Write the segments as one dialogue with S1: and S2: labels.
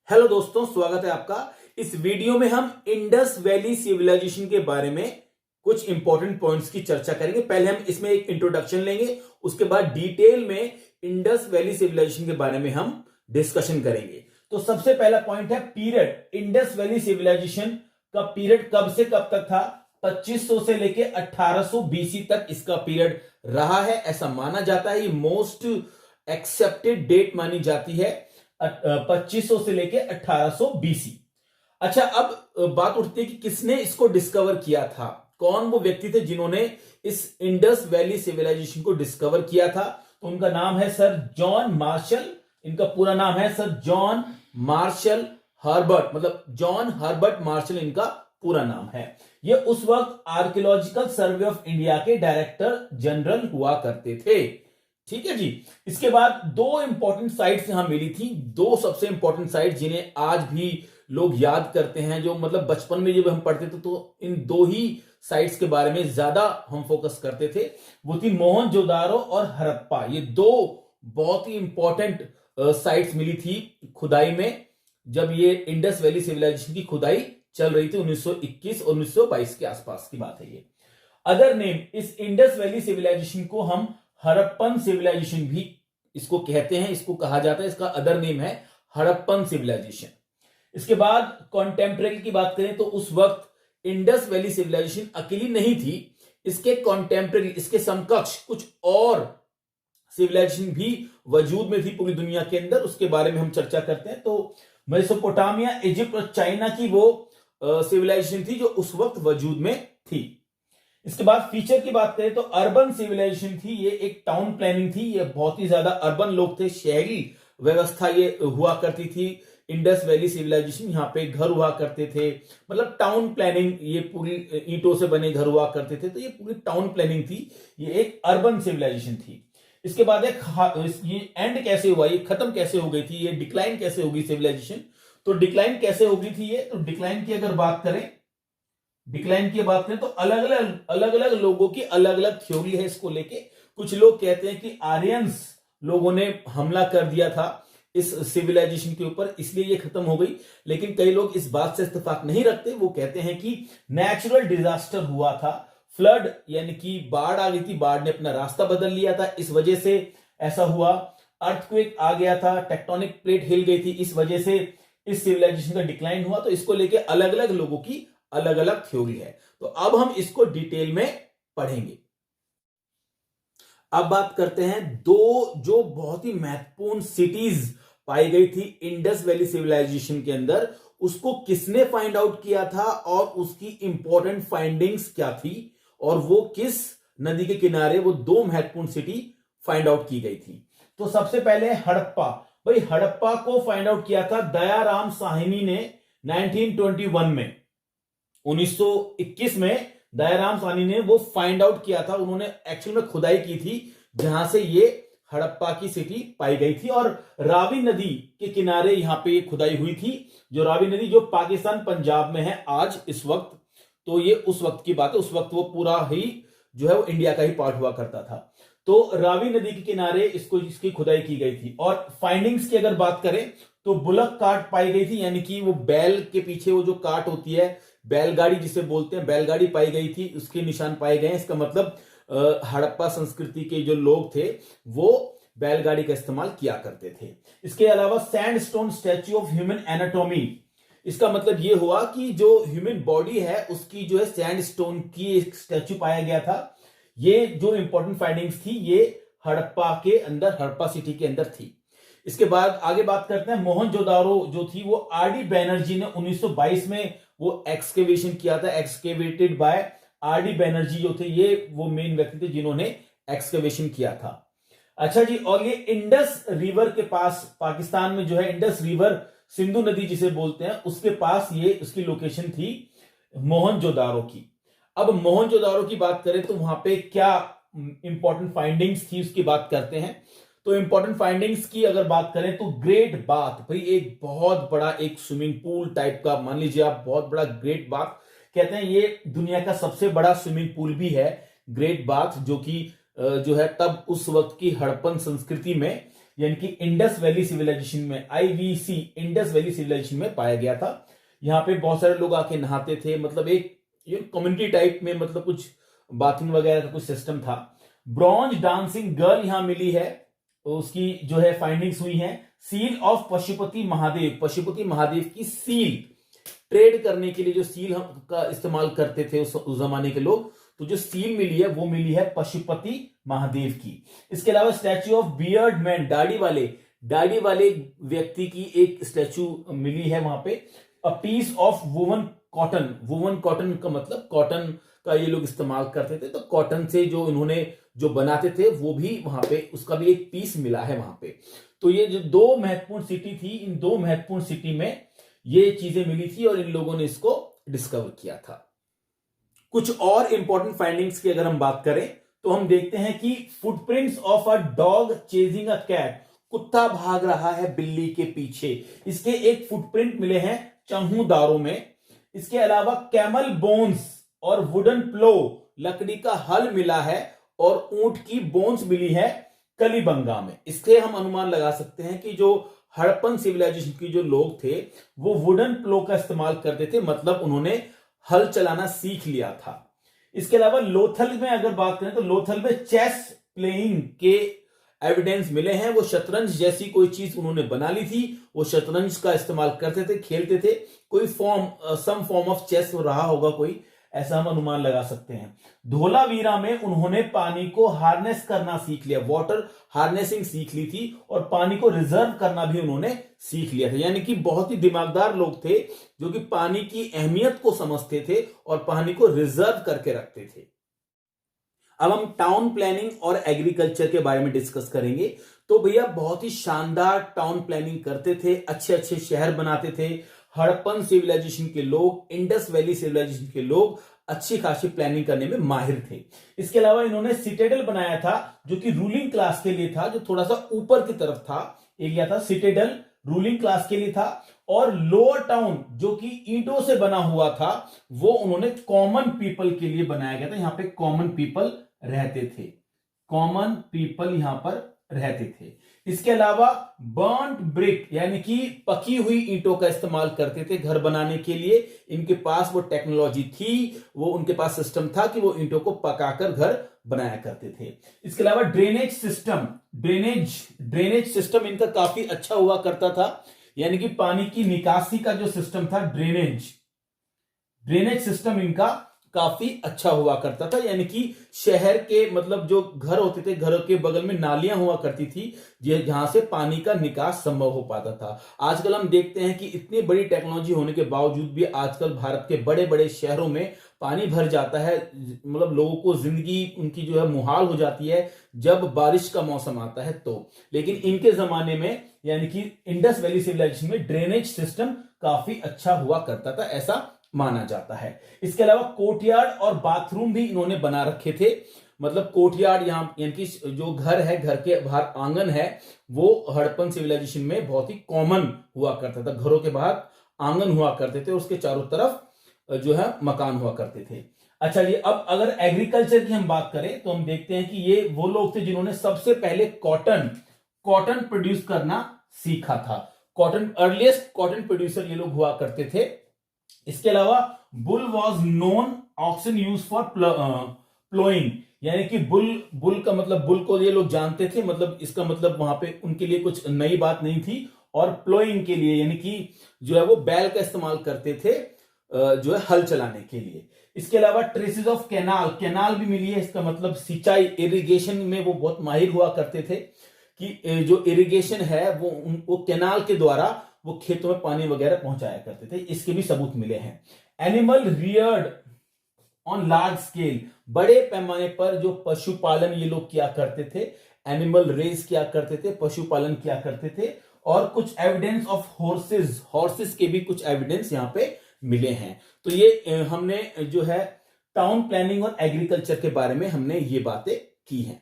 S1: Hello दोस्तों, स्वागत है आपका। इस वीडियो में हम इंडस वैली सिविलाइजेशन के बारे में कुछ इंपॉर्टेंट पॉइंट्स की चर्चा करेंगे। पहले हम इसमें एक इंट्रोडक्शन लेंगे, उसके बाद डिटेल में इंडस वैली सिविलाइजेशन के बारे में हम डिस्कशन करेंगे। तो सबसे पहला पॉइंट है पीरियड। इंडस वैली सिविलाइजेशन का पीरियड कब से कब तक था? 2500 से लेके 1800 बीसी तक इसका पीरियड रहा है, ऐसा माना जाता है। ये मोस्ट एक्सेप्टेड डेट मानी जाती है, 2500 से लेके 1800 बीसी। अच्छा, अब बात उठती है कि किसने इसको डिस्कवर किया था, कौन वो व्यक्ति थे जिन्होंने इस इंडस वैली सिविलाइजेशन को डिस्कवर किया था। तो उनका नाम है सर जॉन मार्शल। इनका पूरा नाम है सर जॉन मार्शल हर्बर्ट, मतलब जॉन हर्बर्ट मार्शल इनका पूरा नाम है। ये उस वक्त आर्कियोलॉजिकल सर्वे ऑफ इंडिया के डायरेक्टर जनरल हुआ करते थे। ठीक है जी। इसके बाद दो इंपॉर्टेंट साइट्स यहां मिली थी, दो सबसे इंपॉर्टेंट साइट जिन्हें आज भी लोग याद करते हैं, जो मतलब बचपन में जब हम पढ़ते थे तो इन दो ही साइट्स के बारे में ज्यादा हम फोकस करते थे। वो थी मोहनजोदारो और हड़प्पा। ये दो बहुत ही इंपॉर्टेंट साइट्स मिली थी खुदाई में, जब ये इंडस वैली सिविलाइजेशन की खुदाई चल रही थी। 1921 और 1922 के आसपास की बात है ये। अदर नेम, इस इंडस वैली सिविलाइजेशन को हम हड़प्पन सिविलाइजेशन भी इसको कहते हैं, इसको कहा जाता है। इसका अदर नेम है हड़प्पन सिविलाइजेशन। इसके बाद कॉन्टेम्परेरी की बात करें तो उस वक्त इंडस वैली सिविलाइजेशन अकेली नहीं थी, इसके कॉन्टेम्परेरी, इसके समकक्ष कुछ और सिविलाइजेशन भी वजूद में थी पूरी दुनिया के अंदर। उसके बारे में हम चर्चा करते हैं। तो मेसोपोटामिया, इजिप्ट और चाइना की वो सिविलाइजेशन थी जो उस वक्त वजूद में थी। इसके बाद फीचर की बात करें तो अर्बन सिविलाइजेशन थी। ये एक टाउन प्लानिंग थी, ये बहुत ही ज्यादा अर्बन लोग थे, शहरी व्यवस्था ये हुआ करती थी। इंडस वैली सिविलाइजेशन, यहाँ पे घर हुआ करते थे, मतलब टाउन प्लानिंग, ये पूरी ईंटों से बने घर हुआ करते थे। तो ये पूरी टाउन प्लानिंग थी, ये एक अर्बन सिविलाइजेशन थी। इसके बाद ये एंड कैसे हुआ, ये खत्म कैसे हो गई थी, ये डिक्लाइन कैसे होगी सिविलाइजेशन। तो डिक्लाइन कैसे हो गई थी ये, तो डिक्लाइन की अगर बात करें, तो अलग अलग लोगों की अलग अलग थ्योरी है इसको लेके। कुछ लोग कहते हैं कि आर्यंस लोगों ने हमला कर दिया था इस सिविलाइजेशन के ऊपर, इसलिए ये खत्म हो गई। लेकिन कई लोग इस बात से इत्तेफाक नहीं रखते, वो कहते हैं कि नेचुरल डिजास्टर हुआ था, फ्लड यानी कि बाढ़ आ गई थी, बाढ़ ने अपना रास्ता बदल लिया था, इस वजह से ऐसा हुआ। अर्थक्वेक आ गया था, टेक्टोनिक प्लेट हिल गई थी, इस वजह से इस सिविलाइजेशन का डिक्लाइन हुआ। तो इसको लेके अलग अलग लोगों की अलग अलग थ्योरी है। तो अब हम इसको डिटेल में पढ़ेंगे। अब बात करते हैं दो जो बहुत ही महत्वपूर्ण सिटीज पाई गई थी इंडस वैली सिविलाइजेशन के अंदर, उसको किसने फाइंड आउट किया था और उसकी इंपॉर्टेंट फाइंडिंग्स क्या थी, और वो किस नदी के किनारे वो दो महत्वपूर्ण सिटी फाइंड आउट की गई थी। तो सबसे पहले हड़प्पा। भाई हड़प्पा को फाइंड आउट किया था दयाराम साहनी ने 1921 में। 1921 में दयाराम साहनी ने वो फाइंड आउट किया था। उन्होंने एक्चुअल में खुदाई की थी जहां से ये हड़प्पा की सिटी पाई गई थी, और रावी नदी के किनारे यहां पे ये खुदाई हुई थी। जो रावी नदी जो पाकिस्तान पंजाब में है आज इस वक्त, तो ये उस वक्त की बात है। उस वक्त वो पूरा ही जो है वो इंडिया का ही पार्ट हुआ करता था। तो रावी नदी के किनारे इसकी खुदाई की गई थी। और फाइंडिंग्स की अगर बात करें तो बुलक कार्ट पाई गई थी, यानी कि वो बैल के पीछे वो जो कार्ट होती है, बैलगाड़ी जिसे बोलते हैं, बैलगाड़ी पाई गई थी, उसके निशान पाए गए हैं। इसका मतलब हड़प्पा संस्कृति के जो लोग थे वो बैलगाड़ी का इस्तेमाल किया करते थे। इसके अलावा sandstone statue of human anatomy. इसका मतलब यह हुआ कि जो ह्यूमन बॉडी है उसकी जो है सैंडस्टोन की एक स्टैच्यू पाया गया था। ये जो इंपॉर्टेंट फाइंडिंग्स थी ये हड़प्पा के अंदर, हड़प्पा सिटी के अंदर थी। इसके बाद आगे बात करते हैं मोहनजोदारो जो थी, वो आर.डी. बैनर्जी ने 1922 में वो एक्सकेवेशन किया था, एक्सकेवेटेड बाय आर.डी. बैनर्जी जो थे, ये वो मेन व्यक्ति थे जिन्होंने एक्सकेवेशन किया था। अच्छा जी, और ये इंडस रिवर के पास, पाकिस्तान में जो है इंडस रिवर, सिंधु नदी जिसे बोलते हैं, उसके पास ये उसकी लोकेशन थी मोहनजोदारो की। अब मोहनजोदारो की बात करें तो वहां पे क्या इंपॉर्टेंट फाइंडिंग्स थी उसकी बात करते हैं। तो इंपॉर्टेंट फाइंडिंग्स की अगर बात करें तो ग्रेट बाथ, भाई एक बहुत बड़ा एक स्विमिंग पूल टाइप का, मान लीजिए आप, बहुत बड़ा ग्रेट बाथ कहते हैं। ये दुनिया का सबसे बड़ा स्विमिंग पूल भी है ग्रेट बाथ, जो कि जो है तब उस वक्त की हड़प्पन संस्कृति में यानी कि इंडस वैली सिविलाइजेशन में, IVC इंडस वैली सिविलाइजेशन में पाया गया था। यहाँ पे बहुत सारे लोग आके नहाते थे, मतलब एक ये कम्युनिटी टाइप में, मतलब कुछ बाथिंग वगैरह का कुछ सिस्टम था। ब्रॉन्ज डांसिंग गर्ल यहां मिली है, तो उसकी जो है फाइंडिंग्स हुई हैं। सील ऑफ पशुपति महादेव, पशुपति महादेव की सील, ट्रेड करने के लिए जो सील का इस्तेमाल करते थे उस जमाने के लोग, तो जो सील मिली है वो मिली है पशुपति महादेव की। इसके अलावा स्टैच्यू ऑफ बियर्ड मैन, दाढ़ी वाले व्यक्ति की एक स्टैच्यू मिली है वहां पे। A piece of woven cotton, woven cotton का मतलब कॉटन का ये लोग इस्तेमाल करते थे, तो कॉटन से जो इन्होंने जो बनाते थे वो भी वहां पे, उसका भी एक पीस मिला है वहां पे। तो ये जो दो महत्वपूर्ण सिटी थी, इन दो महत्वपूर्ण सिटी में ये चीजें मिली थी और इन लोगों ने इसको डिस्कवर किया था। कुछ और इंपॉर्टेंट फाइंडिंग्स की अगर हम बात करें तो हम देखते हैं कि footprints of a dog chasing a cat, कुत्ता भाग रहा है बिल्ली के पीछे, इसके एक फुटप्रिंट मिले हैं चंहूदारों में। इसके अलावा कैमल बोन्स और वुडन प्लो, लकड़ी का हल मिला है, और ऊंट की बोन्स मिली है कलिबंगा में। इससे हम अनुमान लगा सकते हैं कि जो हड़प्पन सिविलाइजेशन की जो लोग थे वो वुडन प्लो का इस्तेमाल करते थे, मतलब उन्होंने हल चलाना सीख लिया था। इसके अलावा लोथल में अगर बात करें तो लोथल में चेस प्लेइंग के एविडेंस मिले हैं। वो शतरंज जैसी कोई चीज उन्होंने बना ली थी, वो शतरंज का इस्तेमाल करते थे, खेलते थे, कोई सम फॉर्म ऑफ चेस रहा होगा कोई, ऐसा हम अनुमान लगा सकते हैं। धोलावीरा में उन्होंने पानी को हार्नेस करना सीख लिया, वाटर हार्नेसिंग सीख ली थी, और पानी को रिजर्व करना भी उन्होंने सीख लिया था। यानी कि बहुत ही दिमागदार लोग थे जो कि पानी की अहमियत को समझते थे और पानी को रिजर्व करके रखते थे। अब हम टाउन प्लानिंग और एग्रीकल्चर के बारे में डिस्कस करेंगे। तो भैया बहुत ही शानदार टाउन प्लानिंग करते थे, अच्छे अच्छे शहर बनाते थे। हड़प्पन सिविलाइजेशन के लोग, इंडस वैली सिविलाइजेशन के लोग अच्छी खासी प्लानिंग करने में माहिर थे। इसके अलावा इन्होंने सिटेडल बनाया था जो कि रूलिंग क्लास के लिए था, जो थोड़ा सा ऊपर की तरफ था एरिया था। सिटेडल रूलिंग क्लास के लिए था, और लोअर टाउन जो कि ईंटों से बना हुआ था वो उन्होंने कॉमन पीपल के लिए बनाया गया था। यहां पे कॉमन पीपल रहते थे, कॉमन पीपल यहां पर रहते थे। इसके अलावा बर्न्ड ब्रिक यानी कि पकी हुई ईंटों का इस्तेमाल करते थे घर बनाने के लिए। इनके पास वो टेक्नोलॉजी थी, वो उनके पास सिस्टम था कि वो ईंटों को पकाकर घर बनाया करते थे। इसके अलावा ड्रेनेज सिस्टम इनका काफी अच्छा हुआ करता था, यानी कि पानी की निकासी का जो सिस्टम था, ड्रेनेज सिस्टम इनका काफी अच्छा हुआ करता था। यानी कि शहर के मतलब जो घर होते थे, घरों के बगल में नालियां हुआ करती थी जहां से पानी का निकास संभव हो पाता था। आजकल हम देखते हैं कि इतनी बड़ी टेक्नोलॉजी होने के बावजूद भी आजकल भारत के बड़े बड़े शहरों में पानी भर जाता है, मतलब लोगों को जिंदगी उनकी जो है मुहाल हो जाती है जब बारिश का मौसम आता है तो। लेकिन इनके जमाने में यानी कि इंडस वैली सिविलाइजेशन में ड्रेनेज सिस्टम काफी अच्छा हुआ करता था, ऐसा माना जाता है। इसके अलावा कोर्टयार्ड और बाथरूम भी इन्होंने बना रखे थे। मतलब कोर्टयार्ड यहां यानी कि जो घर है, घर के बाहर आंगन है, वो हड़प्पन सिविलाइजेशन में बहुत ही कॉमन हुआ करता था। घरों के बाहर आंगन हुआ करते थे, उसके चारों तरफ जो है मकान हुआ करते थे। अच्छा जी, अब अगर एग्रीकल्चर की हम बात करें तो हम देखते हैं कि ये वो लोग थे जिन्होंने सबसे पहले कॉटन प्रोड्यूस करना सीखा था। अर्लीस्ट कॉटन प्रोड्यूसर ये लोग हुआ करते थे। इसके अलावा bull was known oxen use for ploughing, यानी कि बुल का मतलब, बुल को ये लोग जानते थे, मतलब इसका मतलब वहां पे उनके लिए कुछ नई बात नहीं थी। और प्लोइंग के लिए यानी कि जो है वो बैल का इस्तेमाल करते थे जो है हल चलाने के लिए। इसके अलावा ट्रेसेस ऑफ कैनाल भी मिली है। इसका मतलब सिंचाई, इरिगेशन में वो बहुत माहिर हुआ करते थे कि जो इरिगेशन है वो कैनाल के द्वारा वो खेतों में पानी वगैरह पहुंचाया करते थे। इसके भी सबूत मिले हैं। Animal Rudyard on large scale, बड़े पैमाने पर जो पशुपालन ये लोग किया करते थे, एनिमल रेस किया करते थे, पशुपालन किया करते थे। और कुछ एविडेंस ऑफ हॉर्सेस के भी कुछ एविडेंस यहां पे मिले हैं। तो ये हमने जो है टाउन प्लानिंग और एग्रीकल्चर के बारे में हमने ये बातें की हैं।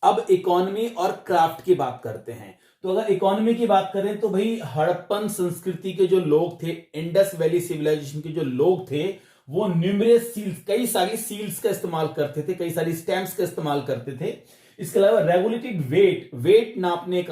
S1: अब इकोनॉमी और क्राफ्ट की बात करते हैं। तो अगर इकोनॉमी की बात करें तो भाई हड़प्पन संस्कृति के जो लोग थे, इंडस वैली सिविलाइजेशन के जो लोग थे, वो न्यूमरस सील्स, कई सारी सील्स का इस्तेमाल करते थे, कई सारी स्टैम्प्स का इस्तेमाल करते थे। इसके अलावा रेगुलेटेड वेट नापने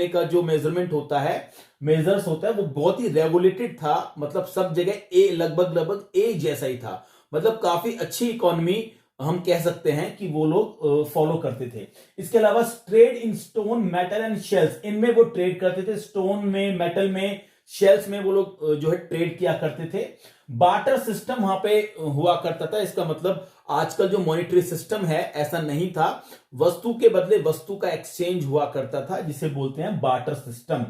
S1: का जो मेजरमेंट होता है, मेजर्स होता है, वो बहुत ही रेगुलेटेड था। मतलब सब जगह लगभग ए जैसा ही था। मतलब काफी अच्छी इकोनॉमी हम कह सकते हैं कि वो लोग फॉलो करते थे। इसके अलावा trade in stone, metal and shells, इनमें वो ट्रेड करते थे। स्टोन में, मेटल में, शेल्स में वो लोग जो है ट्रेड किया करते थे। बार्टर सिस्टम वहां पे हुआ करता था। इसका मतलब आजकल जो मॉनेटरी सिस्टम है ऐसा नहीं था। वस्तु के बदले वस्तु का एक्सचेंज हुआ करता था, जिसे बोलते हैं बार्टर सिस्टम।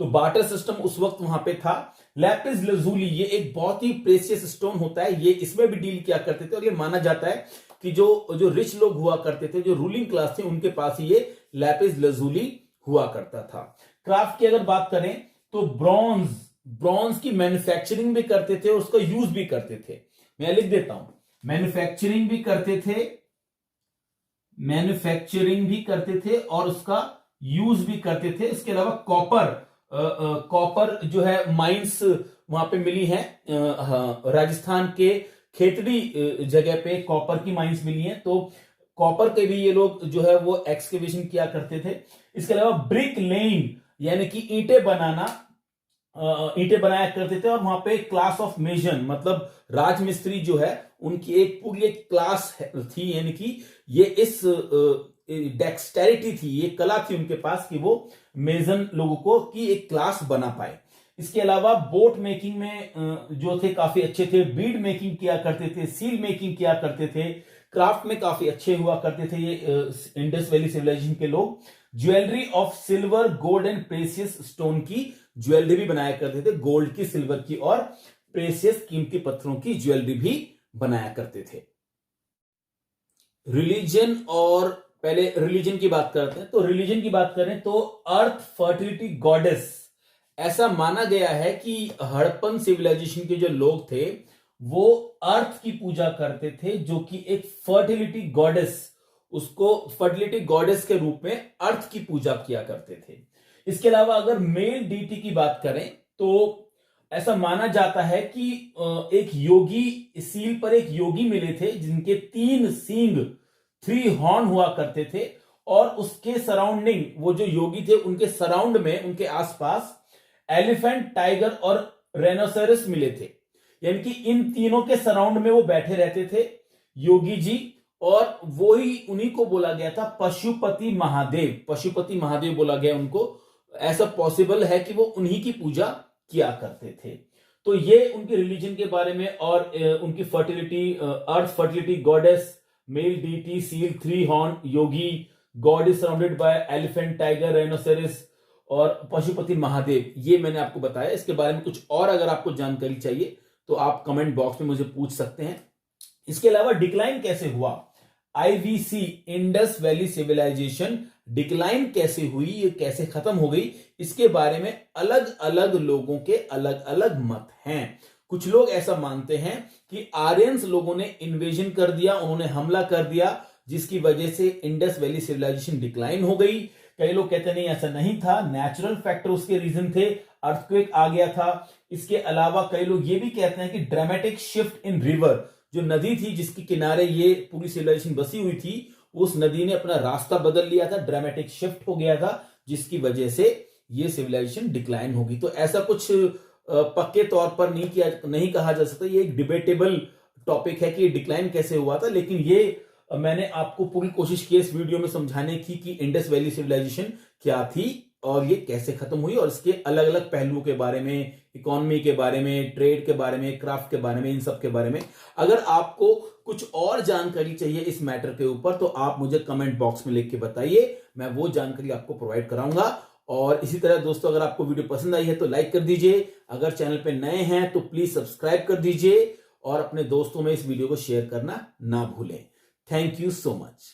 S1: तो बार्टर सिस्टम उस वक्त वहां पे था। लैपिस लजूली, ये एक बहुत ही प्रेशियस स्टोन होता है, ये इसमें भी डील किया करते थे। और ये माना जाता है कि जो रिच लोग हुआ करते थे, जो रूलिंग क्लास थी, उनके पास ही ये लैपिस लजूली हुआ करता था। क्राफ्ट की अगर बात करें तो ब्रॉन्ज की मैन्युफैक्चरिंग भी करते थे, उसका यूज भी करते थे। मैं लिख देता हूं, मैन्युफैक्चरिंग भी करते थे और उसका यूज भी करते थे। इसके अलावा कॉपर जो है माइंस वहां पे मिली है, राजस्थान के खेतड़ी जगह पे कॉपर की माइंस मिली हैं, तो कॉपर के भी ये लोग जो है वो एक्सकेवेशन किया करते थे। इसके अलावा ब्रिक लेइंग, यानी कि ईंटें बनाया करते थे। और वहां पे क्लास ऑफ मेजन, मतलब राजमिस्त्री जो है उनकी एक पूरी एक क्लास थी, यानी कि ये इस डेक्सटेरिटी थी, ये कला थी उनके पास कि वो मेजन लोगों को की एक क्लास बना पाए। इसके अलावा बोट मेकिंग में जो थे काफी अच्छे थे। बीड मेकिंग किया करते थे, सील मेकिंग किया करते थे, क्राफ्ट में काफी अच्छे हुआ करते थे ये इंडस वैली सिविलाइजेशन के लोग। Jewellery of silver, gold and precious stone की ज्वेलरी भी बनाया करते थे, गोल्ड की, सिल्वर की और प्रेशियस कीमती पत्थरों की ज्वेलरी भी बनाया करते थे। रिलीजन, और पहले रिलीजन की बात करते हैं। तो रिलीजन की बात करें तो अर्थ फर्टिलिटी गॉडेस, ऐसा माना गया है कि हड़प्पन सिविलाइजेशन के जो लोग थे वो अर्थ की पूजा करते थे, जो कि एक फर्टिलिटी गॉडेस, उसको फर्टिलिटी गॉडेस के रूप में अर्थ की पूजा किया करते थे। इसके अलावा अगर मेल डीटी की बात करें तो ऐसा माना जाता है कि एक योगी, सील पर एक योगी मिले थे जिनके 3 सींग, 3 हॉर्न हुआ करते थे। और उसके सराउंडिंग, वो जो योगी थे उनके सराउंड में, उनके आसपास एलिफेंट, टाइगर और रेनोसेरस मिले थे। यानी कि इन तीनों के सराउंड में वो बैठे रहते थे योगी जी, और वो ही उन्हीं को बोला गया था पशुपति महादेव। पशुपति महादेव बोला गया उनको। ऐसा पॉसिबल है कि वो उन्हीं की पूजा किया करते थे। तो ये उनके रिलीजन के बारे में, और उनकी fertility, earth fertility goddess, male deity, seal, 3 horn, yogi, god is surrounded by elephant, tiger, rhinoceros और पशुपति महादेव, ये मैंने आपको बताया। इसके बारे में कुछ और अगर आपको जानकारी चाहिए तो आप कमेंट बॉक्स में मुझे पूछ सकते हैं। इसके अलावा डिक्लाइन कैसे हुआ, IVC, Indus valley civilization decline कैसे हुई, ये कैसे खत्म हो गई, इसके बारे में अलग अलग लोगों के अलग अलग मत हैं। कुछ लोग ऐसा मानते हैं कि आर्यंस लोगों ने इन्वेजन कर दिया, उन्होंने हमला कर दिया, जिसकी वजह से इंडस वैली सिविलाइजेशन डिक्लाइन हो गई। कई लोग कहते नहीं, ऐसा नहीं था, नेचुरल फैक्टर उसके रीजन थे, अर्थक्वेक आ गया था। इसके अलावा कई लोग ये भी कहते हैं कि ड्रामेटिक शिफ्ट इन रिवर, जो नदी थी जिसके किनारे ये पूरी सिविलाइजेशन बसी हुई थी, उस नदी ने अपना रास्ता बदल लिया था, ड्रामेटिक शिफ्ट हो गया था, जिसकी वजह से ये सिविलाइजेशन डिक्लाइन होगी। तो ऐसा कुछ पक्के तौर पर नहीं कहा जा सकता। ये एक डिबेटेबल टॉपिक है कि डिक्लाइन कैसे हुआ था, लेकिन ये मैंने आपको पूरी कोशिश की इस वीडियो में समझाने की कि इंडस वैली सिविलाइजेशन क्या थी और ये कैसे खत्म हुई, और इसके अलग अलग पहलुओं के बारे में, इकोनॉमी के बारे में, ट्रेड के बारे में, क्राफ्ट के बारे में, इन सब के बारे में। अगर आपको कुछ और जानकारी चाहिए इस मैटर के ऊपर तो आप मुझे कमेंट बॉक्स में लिख के बताइए, मैं वो जानकारी आपको प्रोवाइड कराऊंगा। और इसी तरह दोस्तों, अगर आपको वीडियो पसंद आई है तो लाइक कर दीजिए, अगर चैनल पे नए हैं तो प्लीज सब्सक्राइब कर दीजिए, और अपने दोस्तों में इस वीडियो को शेयर करना ना भूलें। Thank you so much.